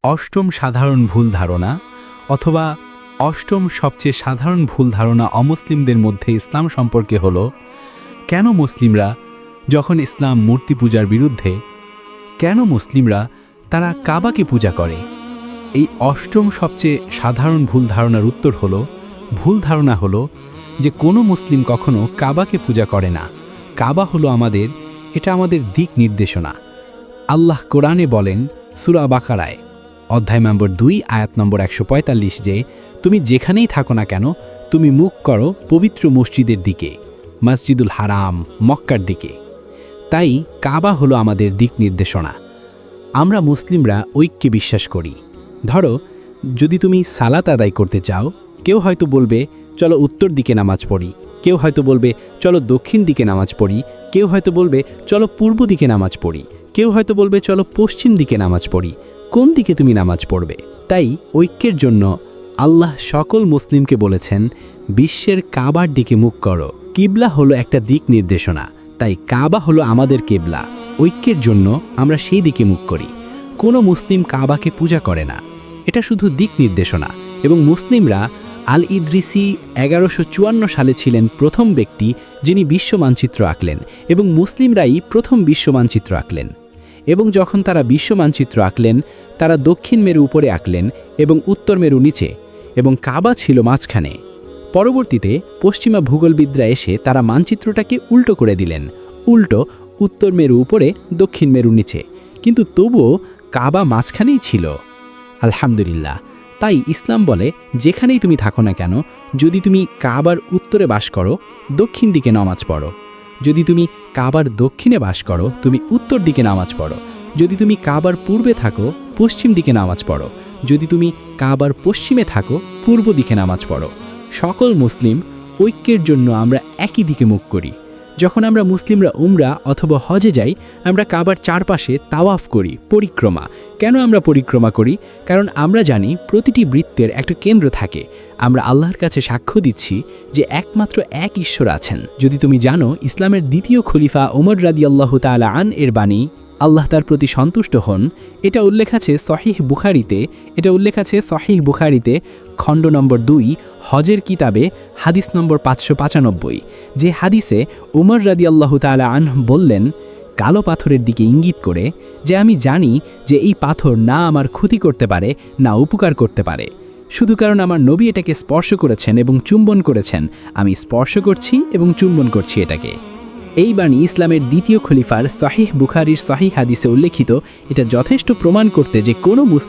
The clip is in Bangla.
অষ্টম সাধারণ ভুল ধারণা অথবা অষ্টম সবচেয়ে সাধারণ ভুল ধারণা অমুসলিমদের মধ্যে ইসলাম সম্পর্কে হল, কেন মুসলিমরা যখন ইসলাম মূর্তি পূজার বিরুদ্ধে, কেন মুসলিমরা তারা কাবাকে পূজা করে? এই অষ্টম সবচেয়ে সাধারণ ভুল ধারণার উত্তর হল, ভুল ধারণা হলো যে কোনো মুসলিম কখনো কাবাকে পূজা করে না। কাবা হলো এটা আমাদের দিক নির্দেশনা। আল্লাহ কোরআনে বলেন সূরা বাকারায় অধ্যায় নম্বর 2 আয়াত নম্বর 145 যে তুমি যেখানেই থাকো না কেন তুমি মুখ করো পবিত্র মসজিদের দিকে, মসজিদুল হারাম মক্কার দিকে। তাই কাবা হলো আমাদের দিক নির্দেশনা। আমরা মুসলিমরা ঐক্যে বিশ্বাস করি। ধরো যদি তুমি সালাত আদায় করতে চাও, কেউ হয়তো বলবে চলো উত্তর দিকে নামাজ পড়ি, কেউ হয়তো বলবে চলো দক্ষিণ দিকে নামাজ পড়ি, কেউ হয়তো বলবে চলো পূর্ব দিকে নামাজ পড়ি, কেউ হয়তো বলবে চলো পশ্চিম দিকে নামাজ পড়ি। কোন দিকে তুমি নামাজ পড়বে? তাই ঐক্যের জন্য আল্লাহ সকল মুসলিমকে বলেছেন বিশ্বের কাবার দিকে মুখ করো। কিবলা হলো একটা দিক নির্দেশনা, তাই কাবা হলো আমাদের কিবলা। ঐক্যের জন্য আমরা সেই দিকে মুখ করি। কোনো মুসলিম কাবাকে পূজা করে না, এটা শুধু দিক নির্দেশনা। এবং মুসলিমরা আল ইদ্রিসি 1154 সালে ছিলেন প্রথম ব্যক্তি যিনি বিশ্ব মানচিত্র আঁকলেন, এবং মুসলিমরাই প্রথম বিশ্ব মানচিত্র আঁকলেন। এবং যখন তারা বিশ্ব মানচিত্র আঁকলেন, তারা দক্ষিণ মেরু উপরে আঁকলেন এবং উত্তর মেরু নিচে, এবং কাবা ছিল মাঝখানে। পরবর্তীতে পশ্চিমা ভূগোলবিদরা এসে তারা মানচিত্রটাকে উল্টো করে দিলেন, উল্টো উত্তর মেরু উপরে দক্ষিণ মেরু নিচে, কিন্তু তবুও কাবা মাঝখানেই ছিল। আলহামদুলিল্লাহ। তাই ইসলাম বলে যেখানেই তুমি থাকো না কেন, যদি তুমি কাবার উত্তরে বাস করো দক্ষিণ দিকে নামাজ পড়ো, যদি তুমি কাবার দক্ষিণে বাস করো তুমি উত্তর দিকে নামাজ পড়ো, যদি তুমি কাবার পূর্বে থাকো পশ্চিম দিকে নামাজ পড়ো, যদি তুমি কাবার পশ্চিমে থাকো পূর্ব দিকে নামাজ পড়ো। সকল মুসলিম ঐক্যের জন্য আমরা একই দিকে মুখ করি। যখন আমরা মুসলিমরা উমরা অথবা হজে যাই, আমরা কাবার চারপাশে তাওয়াফ করি, পরিক্রমা। কেন আমরা পরিক্রমা করি? কারণ আমরা জানি প্রতিটি বৃত্তের একটা কেন্দ্র থাকে। আমরা আল্লাহর কাছে সাক্ষ্য দিচ্ছি যে একমাত্র এক ঈশ্বর আছেন। যদি তুমি জানো ইসলামের দ্বিতীয় খলিফা ওমর রাদিয়াল্লাহু তাআলা আন এর বাণী, আল্লাহ তার প্রতি সন্তুষ্ট হন, এটা উল্লেখ আছে সহিহ বুখারীতে খণ্ড নম্বর 2 হজের কিতাবে হাদিস নম্বর 595, যে হাদিসে উমর রাদিয়াল্লাহু তাআলা আন বললেন কালো পাথরের দিকে ইঙ্গিত করে যে আমি জানি যে এই পাথর না আমার ক্ষতি করতে পারে না উপকার করতে পারে, শুধু কারণ আমার নবী এটাকে স্পর্শ করেছেন এবং চুম্বন করেছেন, আমি স্পর্শ করছি এবং চুম্বন করছি এটাকে। এই বাণী ইসলামের দ্বিতীয় খলিফার সহিহ বুখারীর সহিহ হাদিসে উল্লেখিত। এটা যথেষ্ট প্রমাণ করতে যে কোনো মুসলিম